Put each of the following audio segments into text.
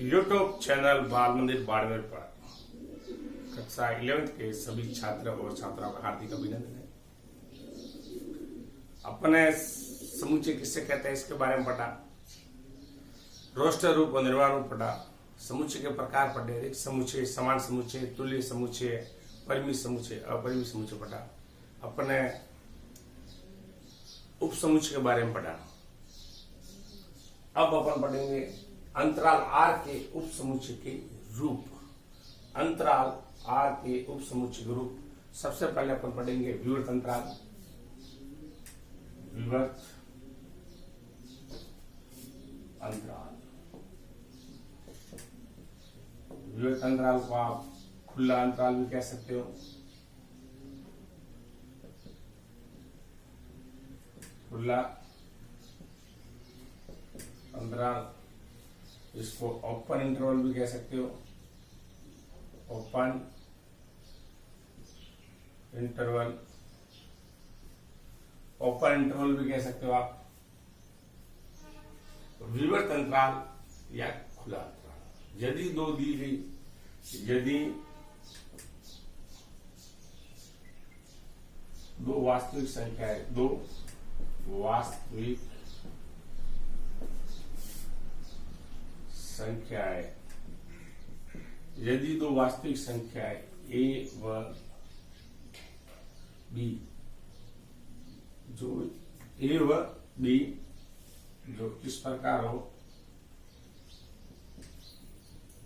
YouTube channel बाल मंदिर बाड़मेर पर कक्षा 11th के सभी छात्र और छात्राओं का हार्दिक अभिनंदन है। अपने समुच्चय किससे कहते हैं इसके बारे में पढ़ा, रोस्टर रूप और निर्वाण रूप पढ़ा, समुच्चय के प्रकार पढ़े, रिक्त समुच्चय, समान समुच्चय, तुल्य समुच्चय, परिमित समुच्चय, अपरिमित समुच्चय पढ़ा। अपने उप समुच्चय के बारे में पढ़ा। अब अपन पढ़ेंगे अंतराल आर के उप समुच्चय के रूप। अंतराल आर के उप समुच्चय के रूप सबसे पहले अपन पढ़ेंगे विवर्त अंतराल। विवर्त अंतराल, विवर्त अंतराल को आप खुला अंतराल भी कह सकते हो। खुला अंतराल, इसको ओपन इंटरवल भी कह सकते हो। ओपन इंटरवल, ओपन इंटरवल भी कह सकते हो आप। विवर्त अंतराल या खुला अंतराल, यदि दो दी गई, यदि दो वास्तविक संख्या है, दो वास्तविक संख्या है, यदि दो वास्तविक संख्या है ए व बी, जो ए व बी जो इस प्रकार हो,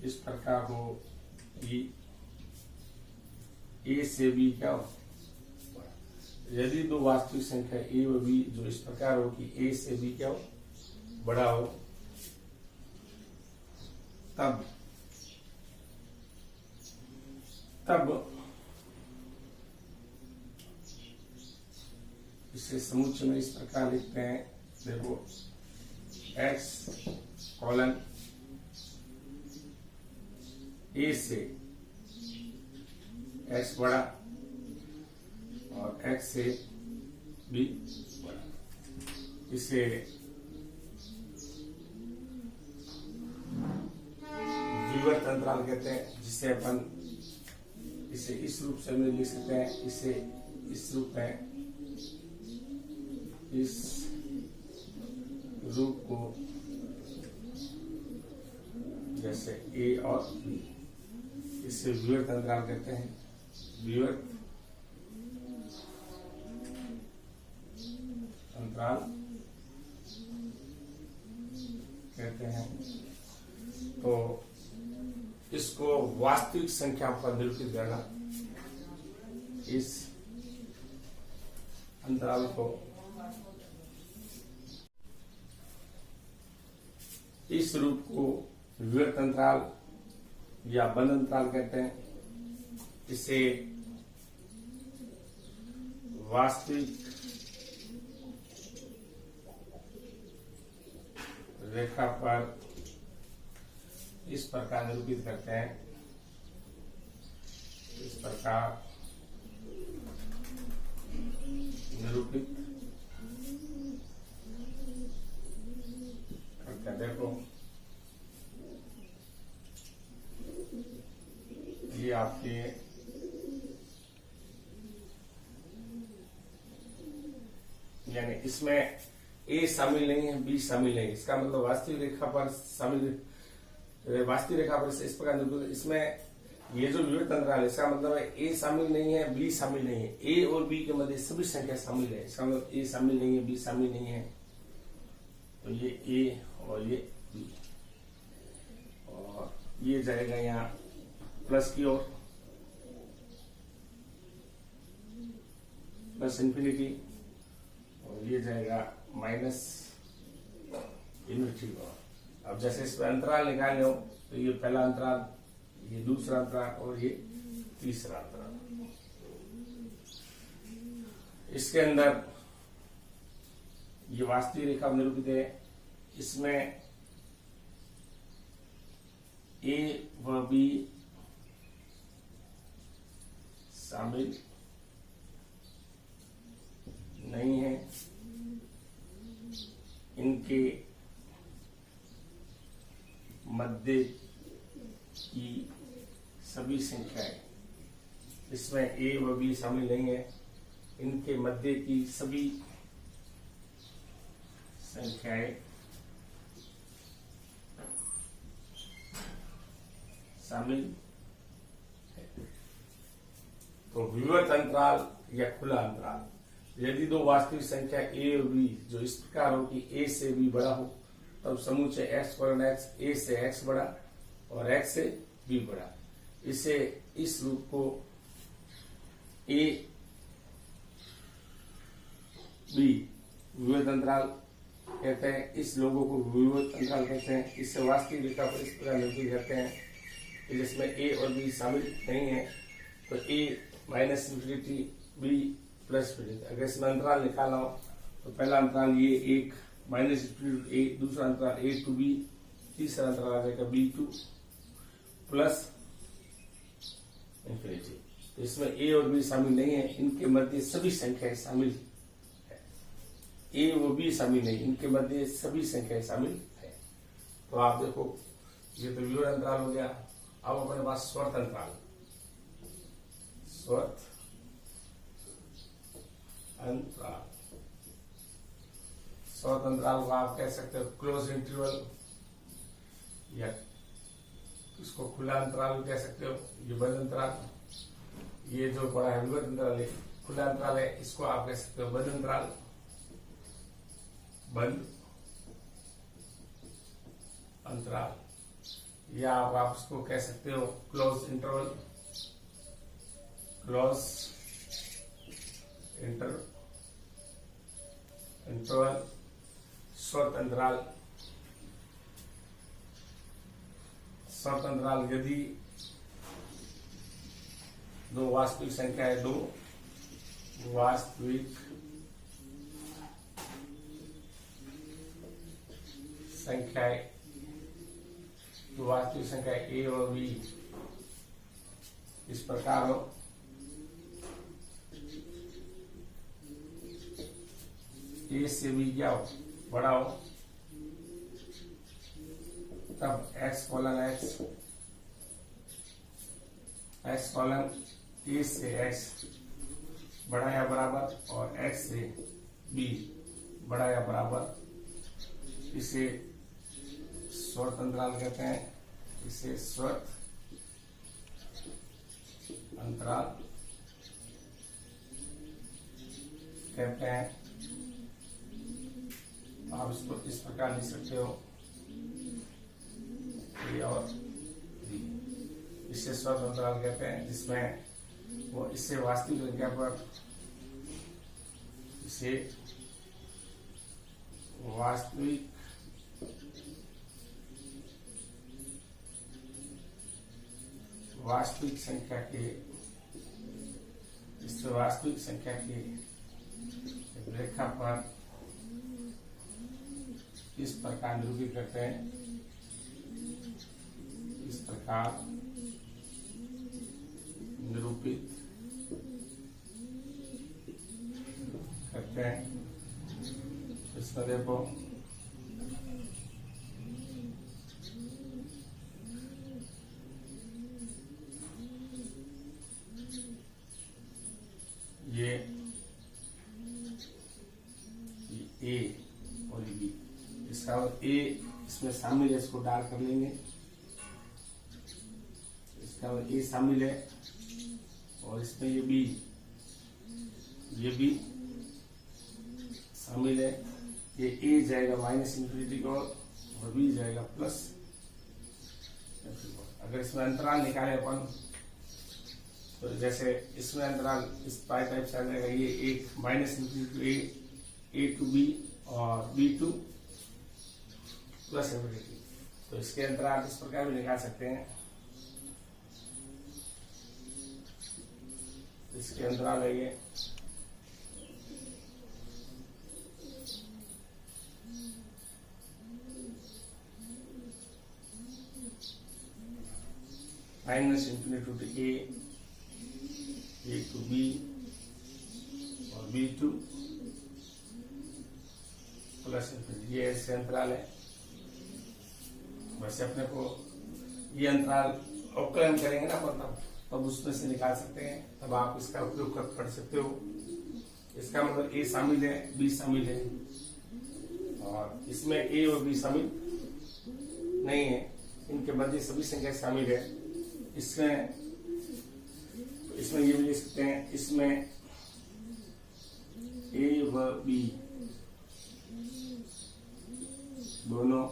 इस प्रकार हो कि ए से बी क्या हो, यदि दो वास्तविक संख्या ए व बी जो इस प्रकार हो कि ए से बी क्या हो, बड़ा हो, तब इसे समुच्चय में इस प्रकार लिखते हैं। देखो x कॉलन ए से x बड़ा और x से b बड़ा, इसे विवर्त अंतराल कहते हैं। जिसे अपन इसे इस रूप से में लिख सकते हैं, इसे इस रूप में, इस रूप को जैसे ए और बी, इसे विवर्त अंतराल कहते हैं। विवर्त अंतराल कहते हैं। तो इसको वास्तविक संख्या पर निरूपित करना, इस अंतराल को, इस रूप को विवर्त अंतराल या बंद अंतराल कहते हैं। इसे वास्तविक रेखा पर इस प्रकार निरूपित करते हैं। इस प्रकार निरूपित करते हैं। देखो ये आपके यानी इसमें ए शामिल नहीं है, बी शामिल नहीं, इसका मतलब वास्तविक रेखा पर शामिल, वास्तविक रेखा पर इस प्रकार निरूपित। इसमें ये जो विवर्त अंतराल है, इसका मतलब है ए शामिल नहीं है, बी शामिल नहीं है। ए और बी के मध्य सभी संख्या शामिल है, इसका मतलब ए शामिल नहीं है, बी शामिल नहीं है। तो ये ए और ये बी, और ये जाएगा यहाँ प्लस की ओर, प्लस इंफिनिटी, और ये जाएगा माइनस इन्फिनिटी की ओर। अब जैसे इस पर अंतराल निकालने हो तो ये पहला अंतराल, ये दूसरा अंतराल और ये तीसरा अंतराल। इसके अंदर ये वास्तविक रेखा निरूपित है। इसमें ए व बी शामिल नहीं है, इनके मध्य की सभी संख्याएं, इसमें ए व बी शामिल नहीं है, इनके मध्य की सभी संख्याएं शामिल है। तो विवर्त अंतराल या खुला अंतराल, यदि दो वास्तविक संख्या ए और बी जो इस प्रकार हो कि ए से बी बड़ा हो, तब समुच्चय एक्स फलन एक्स ए से एक्स बड़ा और एक्स से बी बड़ा। इसे इस रूप को ए बी विवर्त अंतराल कहते हैं, इस लोगों को विवर्त अंतराल कहते हैं। इससे वास्तविक रेखा पर इस प्रकार निरूपित करते हैं कि जिसमें ए और बी शामिल नहीं है, तो A minus infinity B plus infinity. अगर इसमें अंतराल निकालना हो तो पहला अंतराल ये एक माइनस इंफिनिटी ए, दूसरा अंतराल ए टू बी, तीसरा अंतराल आ जाएगा बी टू प्लस इंफिनिटी। तो इसमें ए और बी शामिल नहीं है, इनके मध्य सभी संख्याएं शामिल है। ए व बी शामिल नहीं, इनके मध्य सभी संख्याएं शामिल है। तो आप देखो, ये तो विवर्त अंतराल हो गया। अब अपने पास स्वत अंतराल, स्वत अंतराल, स्वत अंतराल को आप कह सकते हो क्लोज इंटरवल, या इसको खुला अंतराल भी कह सकते हो। ये बंद अंतराल, ये जो बड़ा है विवर्त अंतराल है, खुला अंतराल है, इसको आप कह सकते हो बंद अंतराल, बंद अंतराल, या आप उसको कह सकते हो क्लोज इंटरवल, क्लोज इंटरवल, स्वत अंतराल। स्वत अंतराल यदि दो वास्तविक संख्या है, दो वास्तविक संख्याएं, तो वास्तविक संख्या ए और बी इस प्रकार हो, ए से बी क्या हो, बड़ा हो, तब X colon X, X colon A से एक्स बड़ा या बराबर और एक्स से बी बड़ा या बराबर, इसे स्वत अंतराल कहते हैं। इसे स्वत अंतराल कहते हैं। आप इसको इस प्रकार लिख सकते हो, ए और बी, इसे स्वत अंतराल कहते हैं, जिसमें वो इससे वास्तविक संख्या पर, इसे वास्तविक संख्या के, इससे वास्तविक संख्या के रेखा पर इस प्रकार निरूपित करते हैं, इस प्रकार निरूपित करते हैं। इसमें देखो, ये ए और बी, इसका ए इसमें शामिल है, इसको डाल कर लेंगे, इसका ए शामिल है, और इसमें ये बी शामिल है। ये ए जाएगा माइनस इंफिनिटी को और बी जाएगा प्लस। अगर इसमें अंतराल निकाले अपन, तो जैसे इसमें अंतराल इस पाई टाइप से आ जाएगा, ये एक minus infinity A to B और बी टू प्लस इंफिनिटी। तो इसके अंतराल इस प्रकार भी निकाल सकते हैं। इसके अंतराल है ये minus infinity to A to B और बी टू प्लस इंफिनिटी, ये ऐसे अंतराल है। वैसे अपने को ये अंतराल अवकलन करेंगे ना मतलब तब उसमें से निकाल सकते हैं, तब आप इसका उपयोग कर पढ़ सकते हो। इसका मतलब ए शामिल है, बी शामिल है, और इसमें ए और बी शामिल नहीं है, इनके मध्य सभी संख्या शामिल है। इसमें ये भी लिख सकते हैं, इसमें ए व बी दोनों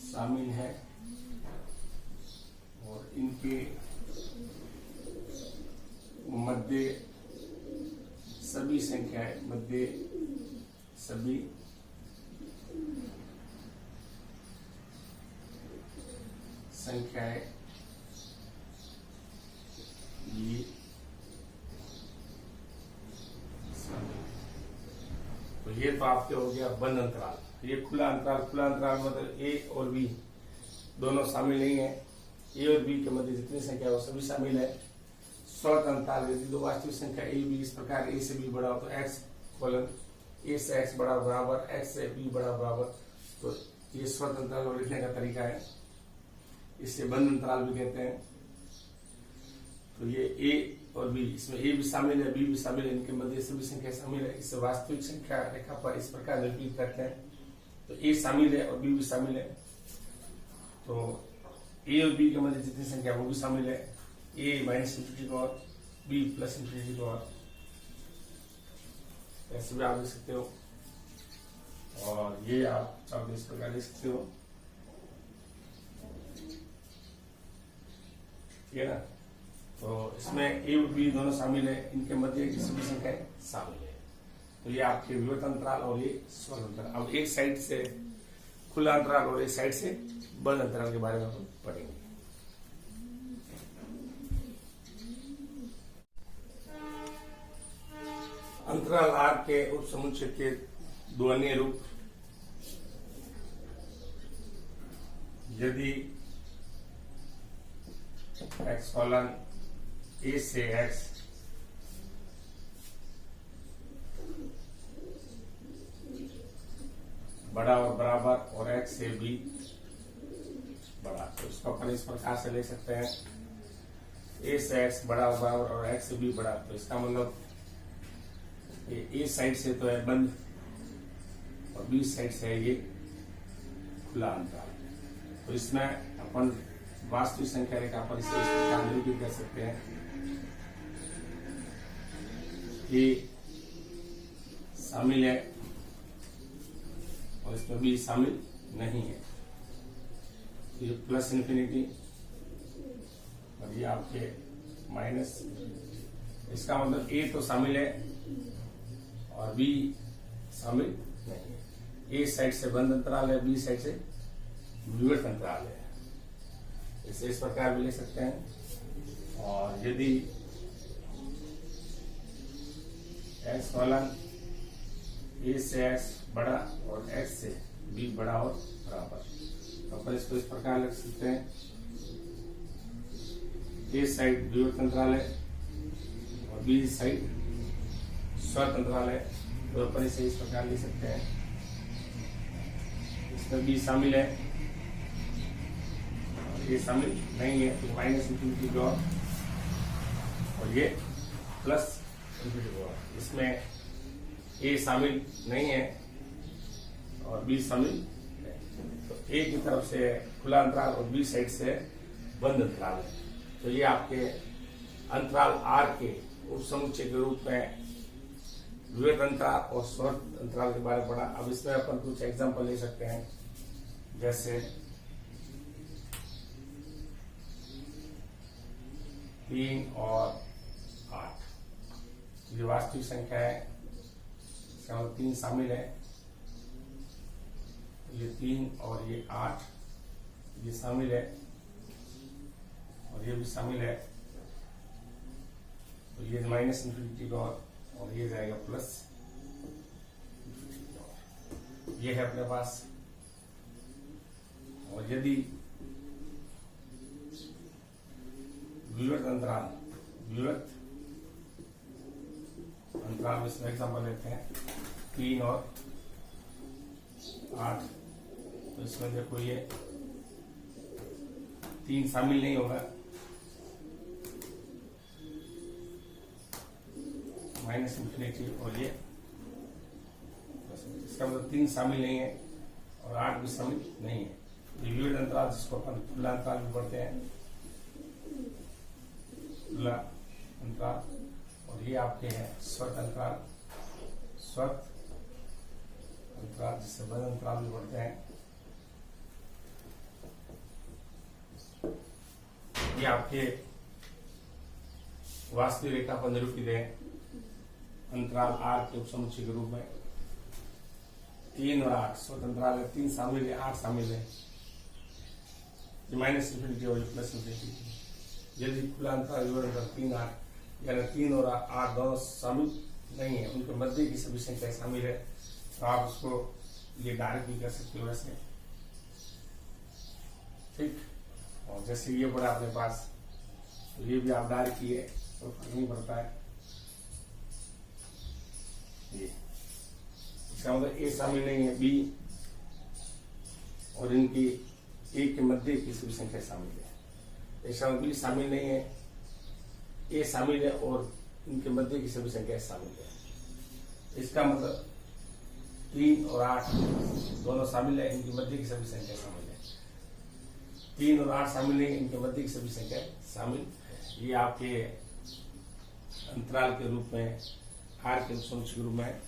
शामिल है और इनके मध्य सभी संख्याएं ये तो ये तो आपके हो गया बंद अंतराल। ये खुला अंतराल मतलब ए और बी दोनों शामिल नहीं है। ए और बी के मध्य जितनी संख्या है वो सभी शामिल है। स्वतंत्र अंतराल यदि दो वास्तविक संख्या ए बी इस प्रकार ए से बी बड़ा हो तो एक्स कोलन ए से एक्स बड़ा बराबर एक्स से बी बड़ा बराबर, तो ये स्वतंत्र अंतराल लिखने का तरीका है। इसे बंद अंतराल भी कहते हैं। तो ये ए और बी, इसमें ए भी शामिल है, बी भी शामिल है, इनके मध्य सभी संख्या शामिल है। इसे वास्तविक संख्या रेखा पर इस प्रकार निरूपित करते हैं। तो ए शामिल है और बी भी शामिल है, तो ए और बी के मध्य जितनी संख्या वो भी शामिल है। ए माइनस इंफिनिटी को और बी प्लस इंफिनिटी को और, ऐसे भी आप लिख सकते हो। और ये आप चाहो इस प्रकार लिख सकते हो, ठीक है ना। तो इसमें ए और बी दोनों शामिल है, इनके मध्य की सभी संख्याएं शामिल है। तो ये आपके विवर्त अंतराल और ये स्वतंत्र अंतराल। अब एक साइड से खुला अंतराल और एक साइड से बंद अंतराल के बारे में हम पढ़ेंगे। अंतराल आर के उप समुच्चय के दो अन्य रूप, यदि एक्स कॉलन ए से एक्स बड़ा और बराबर और एक्स से बी बड़ा, तो इसको अपन इस प्रकार से ले सकते हैं, ए से एक्स बड़ा और बराबर और एक्स से बी बड़ा। तो इसका मतलब ए साइड से तो है बंद और बी साइड से है ये खुला अंतराल। तो इसमें अपन वास्तविक संख्या रेखा पर इसे इस प्रकार निरूपित कर सकते हैं कि शामिल है और इसमें बी शामिल नहीं है। तो ये प्लस इंफिनिटी और ये आपके माइनस, इसका मतलब ए तो शामिल है और बी शामिल नहीं है। ए साइड से बंद अंतराल है, बी साइड से विवर्त अंतराल है। इसे इस प्रकार भी ले सकते हैं। और यदि एक्स कॉलन ए से एक्स बड़ा और एक्स से बी बड़ा और बराबर, तो अपन इसको इस प्रकार लिख सकते हैं, ए साइड विवर्त अंतराल है और बी साइड स्वतंत्र अंतराल है। तो अपन इसे इस प्रकार लिख सकते हैं, इसमें बी शामिल है ये शामिल नहीं है, तो माइनस इंफिनिटी की ओर और ये प्लस इंफिनिटी की ओर। इसमें ए शामिल नहीं है और बी शामिल है, तो ए की तरफ से खुला अंतराल और बी साइड से बंद अंतराल है। तो ये आपके अंतराल आर के उप समुच्चय के रूप में विवर्त अंतराल और स्वतंत्र अंतराल के बारे में पढ़ा। अब इसमें अपन कुछ एग्जांपल ले सकते हैं, जैसे 3 और 8 ये वास्तविक संख्या है, इसका मतलब 3 शामिल है। ये 3 और ये 8 ये शामिल है और ये भी शामिल है। तो ये माइनस इंफिनिटी का और ये जाएगा प्लस इंफिनिटी का। ये है अपने पास। और यदि विवर्त अंतराल में इसमें एग्जाम्पल लेते हैं 3 और 8, तो इसमें देखो ये 3 शामिल नहीं होगा, -∞, और ये इसका मतलब 3 शामिल नहीं है और 8 भी शामिल नहीं है। विविध अंतराल जिसको अपन खुला अंतराल भी पढ़ते हैं, खुला अंतराल, और ये आपके हैं स्वत अंतराल, स्वत अंतराल जिससे बंद अंतराल भी पढ़ते हैं। ये आपके वास्तविक रेखा पर निरूपित है अंतराल आर के उपसमुच्चय के रूप में। 3 और 8 स्वत अंतराल है, 3 शामिल है, 8 शामिल है, -∞ और +∞। यदि खुला अंतराल 3, 8, यानी 3 और 8 दोनों शामिल नहीं है, उनके मध्य की सभी संख्या शामिल है, तो आप उसको ये डायरेक्ट भी कर सकते हो वैसे, ठीक। और जैसे ये पड़ा अपने पास, तो ये भी आप डायरेक्ट किए तो फर्क नहीं पड़ता है। ये इसका मतलब ए शामिल नहीं है, बी और इनकी ए के मध्य की सभी संख्या शामिल है। इसका मतलब बी शामिल नहीं है, ए शामिल है और इनके मध्य की सभी संख्या शामिल है। इसका मतलब 3 और 8 दोनों शामिल है, इनकी मध्य की सभी संख्या शामिल है। 3 और 8 शामिल नहीं, इनके मध्य की सभी संख्या शामिल है। ये आपके अंतराल के रूप में, आर के उपसमुच्चय के रूप में